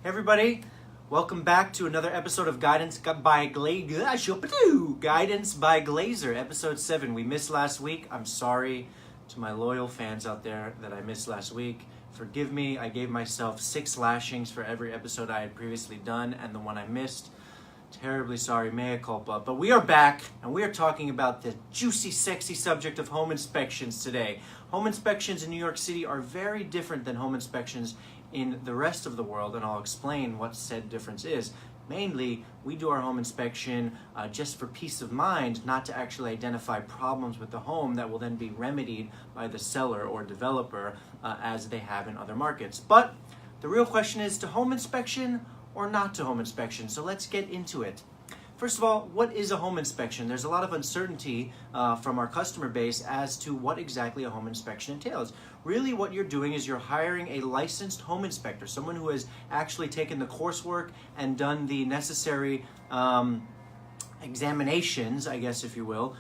Hey everybody, welcome back to another episode of Guidance by Glazer, episode 7. We missed last week. I'm sorry to my loyal fans out there that I missed last week. Forgive me, I gave myself 6 lashings for every episode I had previously done, and the one I missed. Terribly sorry, mea culpa. But we are back, and we are talking about the juicy, sexy subject of home inspections today. Home inspections in New York City are very different than home inspections in the rest of the world, and I'll explain what said difference is. Mainly, we do our home inspection just for peace of mind, not to actually identify problems with the home that will then be remedied by the seller or developer as they have in other markets. But the real question is to home inspection or not to home inspection. So let's get into it. First of all, what is a home inspection? There's a lot of uncertainty from our customer base as to what exactly a home inspection entails. Really what you're doing is you're hiring a licensed home inspector, someone who has actually taken the coursework and done the necessary examinations, I guess if you will,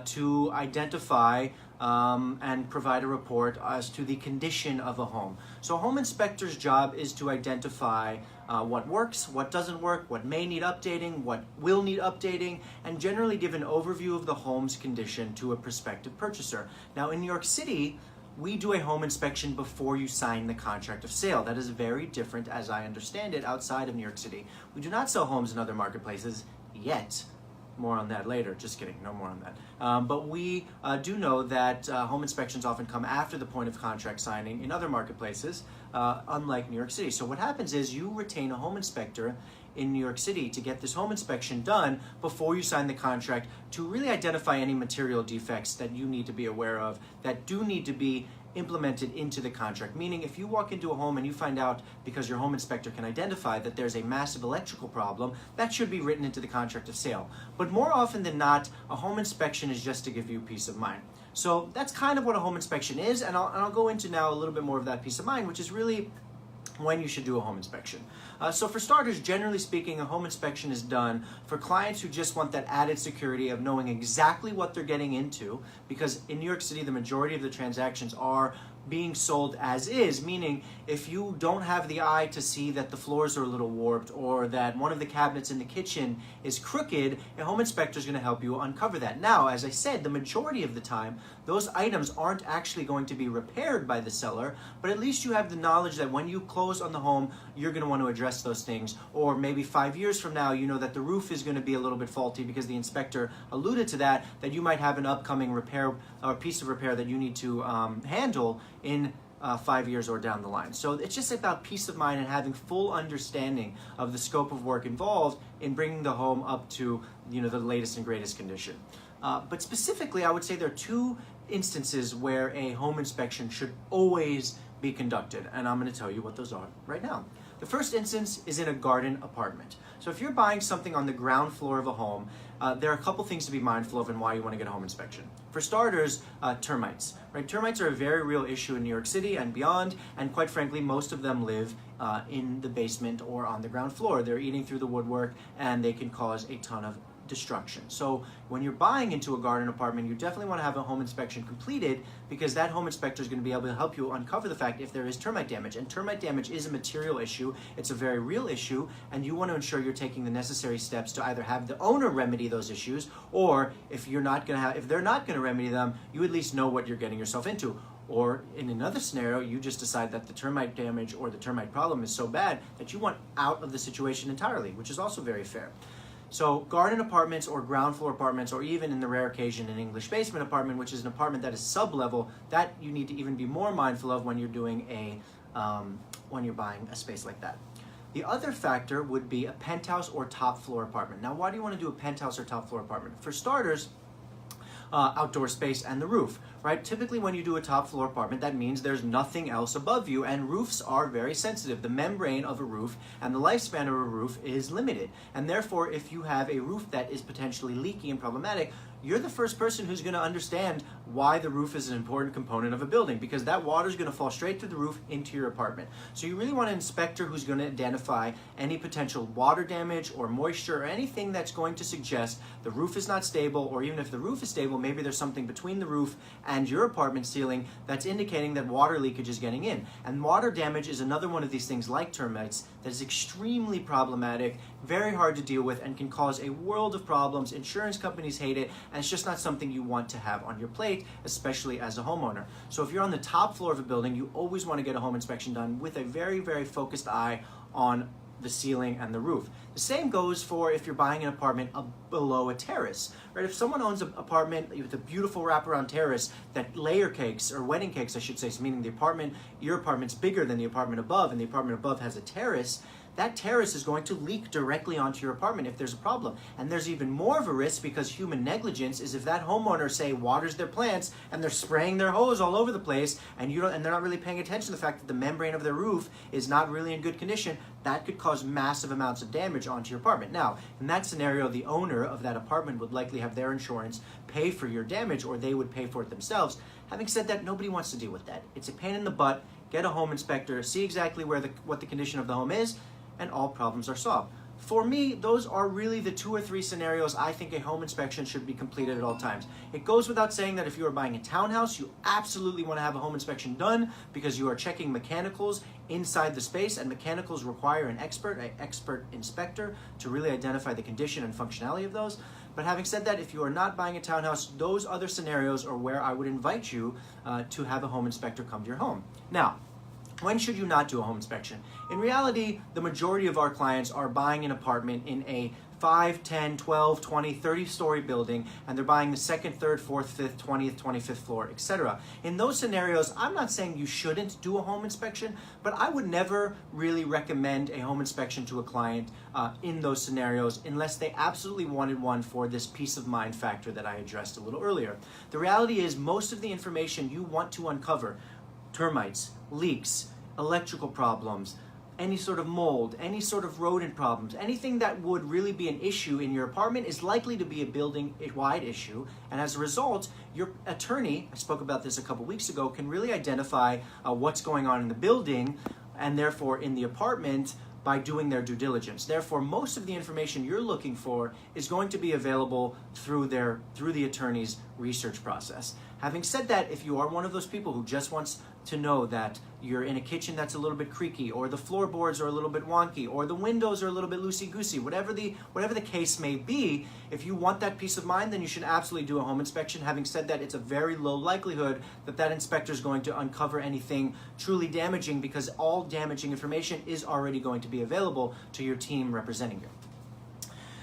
to identify and provide a report as to the condition of a home. So a home inspector's job is to identify what works, what doesn't work, what may need updating, what will need updating, and generally give an overview of the home's condition to a prospective purchaser. Now in New York City, we do a home inspection before you sign the contract of sale. That is very different, as I understand it, outside of New York City. We do not sell homes in other marketplaces yet. More on that later. Just kidding. No more on that. But we do know that home inspections often come after the point of contract signing in other marketplaces, unlike New York City. So what happens is you retain a home inspector in New York City to get this home inspection done before you sign the contract to really identify any material defects that you need to be aware of that do need to be implemented into the contract. Meaning if you walk into a home and you find out, because your home inspector can identify that there's a massive electrical problem, that should be written into the contract of sale. But more often than not, a home inspection is just to give you peace of mind. So that's kind of what a home inspection is, and I'll go into now a little bit more of that peace of mind, which is really when you should do a home inspection. So for starters, generally speaking, a home inspection is done for clients who just want that added security of knowing exactly what they're getting into, because in New York City, the majority of the transactions are being sold as is, meaning if you don't have the eye to see that the floors are a little warped or that one of the cabinets in the kitchen is crooked, a home inspector is going to help you uncover that. Now, as I said, the majority of the time, those items aren't actually going to be repaired by the seller, but at least you have the knowledge that when you close on the home, you're going to want to address those things. Or maybe 5 years from now, you know that the roof is going to be a little bit faulty because the inspector alluded to that you might have an upcoming repair or piece of repair that you need to handle in 5 years or down the line. So it's just about peace of mind and having full understanding of the scope of work involved in bringing the home up to the latest and greatest condition. But specifically, I would say there are 2 instances where a home inspection should always be conducted, and I'm going to tell you what those are right now. The first instance is in a garden apartment. So if you're buying something on the ground floor of a home, there are a couple things to be mindful of and why you want to get a home inspection. For starters, termites. Right? Termites are a very real issue in New York City and beyond, and quite frankly, most of them live in the basement or on the ground floor. They're eating through the woodwork, and they can cause a ton of destruction. So when you're buying into a garden apartment, you definitely want to have a home inspection completed, because that home inspector is going to be able to help you uncover the fact if there is termite damage. And termite damage is a material issue. It's a very real issue, and you want to ensure you're taking the necessary steps to either have the owner remedy those issues, or if they're not going to remedy them, you at least know what you're getting yourself into. Or in another scenario, you just decide that the termite damage or the termite problem is so bad that you want out of the situation entirely, which is also very fair. So garden apartments or ground floor apartments, or even in the rare occasion an English basement apartment, which is an apartment that is sub-level, that you need to even be more mindful of when you're doing when you're buying a space like that. The other factor would be a penthouse or top floor apartment. Now, why do you want to do a penthouse or top floor apartment? For starters, outdoor space and the roof, right? Typically when you do a top floor apartment, that means there's nothing else above you, and roofs are very sensitive. The membrane of a roof and the lifespan of a roof is limited, and therefore if you have a roof that is potentially leaky and problematic, you're the first person who's going to understand why the roof is an important component of a building, because that water is going to fall straight through the roof into your apartment. So you really want an inspector who's going to identify any potential water damage or moisture or anything that's going to suggest the roof is not stable, or even if the roof is stable, maybe there's something between the roof and your apartment ceiling that's indicating that water leakage is getting in. And water damage is another one of these things, like termites, that is extremely problematic, very hard to deal with, and can cause a world of problems. Insurance companies hate it, and it's just not something you want to have on your plate, especially as a homeowner. So if you're on the top floor of a building, you always want to get a home inspection done with a very, very focused eye on the ceiling and the roof. The same goes for if you're buying an apartment below a terrace, right? If someone owns an apartment with a beautiful wraparound terrace that layer cakes, or wedding cakes I should say, so meaning your apartment's bigger than the apartment above, and the apartment above has a terrace, that terrace is going to leak directly onto your apartment if there's a problem. And there's even more of a risk, because human negligence is if that homeowner, say, waters their plants and they're spraying their hose all over the place, and they're not really paying attention to the fact that the membrane of their roof is not really in good condition, that could cause massive amounts of damage onto your apartment. Now, in that scenario, the owner of that apartment would likely have their insurance pay for your damage, or they would pay for it themselves. Having said that, nobody wants to deal with that. It's a pain in the butt. Get a home inspector, see exactly what the condition of the home is, and all problems are solved. For me, those are really the 2 or 3 scenarios I think a home inspection should be completed at all times. It goes without saying that if you are buying a townhouse, you absolutely want to have a home inspection done, because you are checking mechanicals inside the space, and mechanicals require an expert inspector to really identify the condition and functionality of those. But having said that, if you are not buying a townhouse, those other scenarios are where I would invite you to have a home inspector come to your home. Now, when should you not do a home inspection? In reality, the majority of our clients are buying an apartment in a 5, 10, 12, 20, 30-story building, and they're buying the 2nd, 3rd, 4th, 5th, 20th, 25th floor, etc. In those scenarios, I'm not saying you shouldn't do a home inspection, but I would never really recommend a home inspection to a client in those scenarios unless they absolutely wanted one for this peace of mind factor that I addressed a little earlier. The reality is, most of the information you want to uncover, termites, leaks, electrical problems, any sort of mold, any sort of rodent problems, anything that would really be an issue in your apartment is likely to be a building-wide issue. And as a result, your attorney, I spoke about this a couple weeks ago, can really identify what's going on in the building and therefore in the apartment by doing their due diligence. Therefore, most of the information you're looking for is going to be available through the attorney's research process. Having said that, if you are one of those people who just wants to know that you're in a kitchen that's a little bit creaky, or the floorboards are a little bit wonky, or the windows are a little bit loosey-goosey, whatever the case may be, if you want that peace of mind, then you should absolutely do a home inspection. Having said that, it's a very low likelihood that that inspector is going to uncover anything truly damaging, because all damaging information is already going to be available to your team representing you.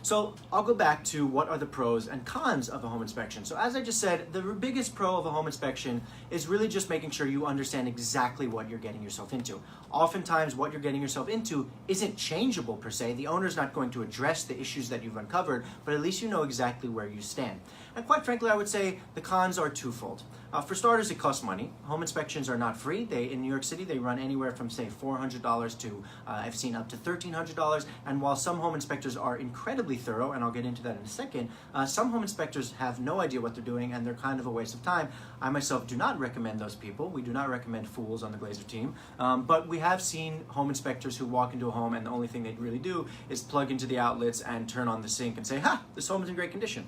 So I'll go back to what are the pros and cons of a home inspection. So as I just said, the biggest pro of a home inspection is really just making sure you understand exactly what you're getting yourself into. Oftentimes what you're getting yourself into isn't changeable per se. The owner's not going to address the issues that you've uncovered, but at least you know exactly where you stand. And quite frankly, I would say the cons are twofold. For starters, it costs money. Home inspections are not free. In New York City, they run anywhere from, say, $400 to, I've seen up to $1,300. And while some home inspectors are incredibly thorough, and I'll get into that in a second, some home inspectors have no idea what they're doing, and they're kind of a waste of time. I myself do not recommend those people. We do not recommend fools on the Glazer team. But we have seen home inspectors who walk into a home, and the only thing they really do is plug into the outlets and turn on the sink and say, "Ha, this home is in great condition."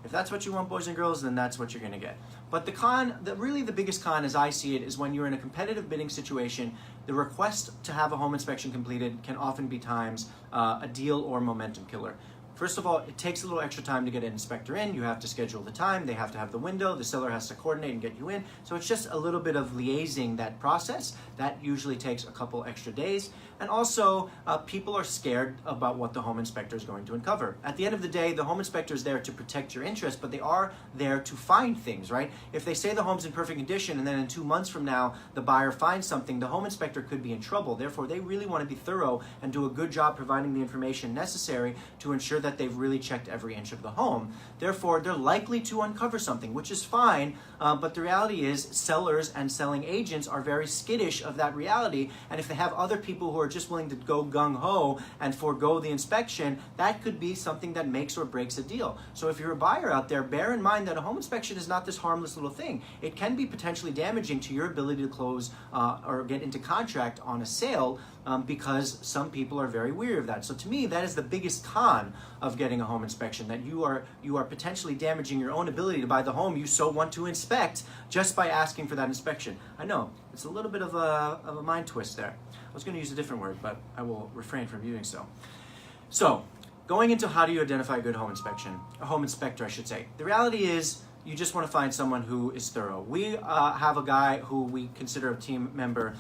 If that's what you want, boys and girls, then that's what you're going to get. But really the biggest con, as I see it, is when you're in a competitive bidding situation, the request to have a home inspection completed can often be times a deal or momentum killer. First of all, it takes a little extra time to get an inspector in. You have to schedule the time, they have to have the window, the seller has to coordinate and get you in. So it's just a little bit of liaising that process. That usually takes a couple extra days. And also, people are scared about what the home inspector is going to uncover. At the end of the day, the home inspector is there to protect your interest, but they are there to find things, right? If they say the home's in perfect condition and then in 2 months from now, the buyer finds something, the home inspector could be in trouble. Therefore, they really want to be thorough and do a good job providing the information necessary to ensure that that they've really checked every inch of the home. Therefore, they're likely to uncover something, which is fine, but the reality is sellers and selling agents are very skittish of that reality, and if they have other people who are just willing to go gung-ho and forego the inspection, that could be something that makes or breaks a deal. So if you're a buyer out there, bear in mind that a home inspection is not this harmless little thing. It can be potentially damaging to your ability to close or get into contract on a sale, because some people are very weary of that. So to me, that is the biggest con of getting a home inspection, that you are potentially damaging your own ability to buy the home you so want to inspect just by asking for that inspection. I know, it's a little bit of a mind twist there. I was going to use a different word, but I will refrain from using so. So, going into how do you identify a good home inspection, a home inspector, I should say. The reality is, you just want to find someone who is thorough. We have a guy who we consider a team member.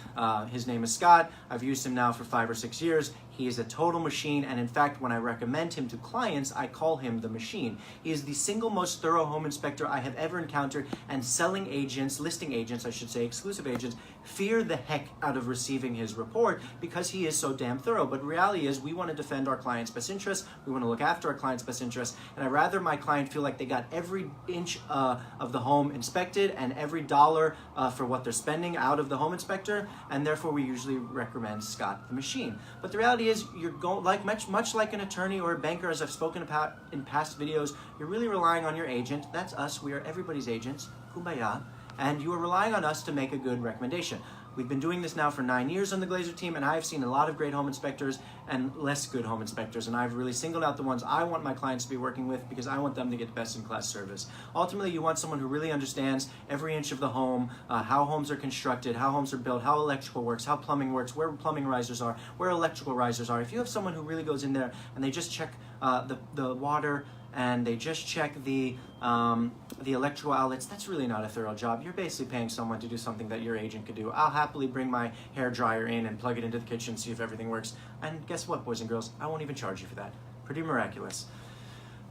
His name is Scott. I've used him now for 5 or 6 years. He is a total machine, and in fact, when I recommend him to clients, I call him the machine. He is the single most thorough home inspector I have ever encountered, and selling agents, listing agents, I should say, exclusive agents, fear the heck out of receiving his report because he is so damn thorough. But reality is, we want to defend our client's best interests. We want to look after our client's best interests, and I'd rather my client feel like they got every inch of the home inspected and every dollar for what they're spending out of the home inspector, and therefore we usually recommend Scott the machine. But the reality is, you're going much like an attorney or a banker, as I've spoken about in past videos, you're really relying on your agent. That's us. We are everybody's agents. Kumbaya. And you are relying on us to make a good recommendation. We've been doing this now for 9 years on the Glazer team, and I've seen a lot of great home inspectors and less good home inspectors, and I've really singled out the ones I want my clients to be working with because I want them to get best-in-class service. Ultimately, you want someone who really understands every inch of the home, how homes are constructed, how homes are built, how electrical works, how plumbing works, where plumbing risers are, where electrical risers are. If you have someone who really goes in there and they just check the water, and they just check the electrical outlets, that's really not a thorough job. You're basically paying someone to do something that your agent could do. I'll happily bring my hair dryer in and plug it into the kitchen, see if everything works. And guess what, boys and girls? I won't even charge you for that. Pretty miraculous.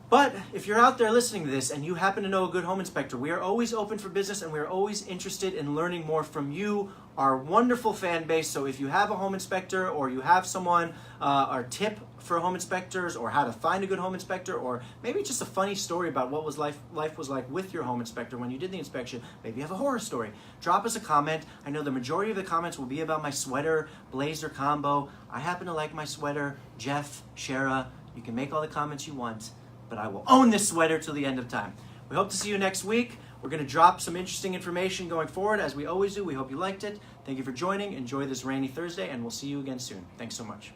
But if you're out there listening to this and you happen to know a good home inspector, we are always open for business and we are always interested in learning more from you, our wonderful fan base. So if you have a home inspector or you have someone, our tip for home inspectors or how to find a good home inspector, or maybe just a funny story about what life was like with your home inspector when you did the inspection, maybe you have a horror story, drop us a comment. I know the majority of the comments will be about my sweater Blazer combo. I happen to like my sweater. Jeff, Shara, you can make all the comments you want, but I will own this sweater till the end of time. We hope to see you next week. We're going to drop some interesting information going forward, as we always do. We hope you liked it. Thank you for joining. Enjoy this rainy Thursday, and we'll see you again soon. Thanks so much.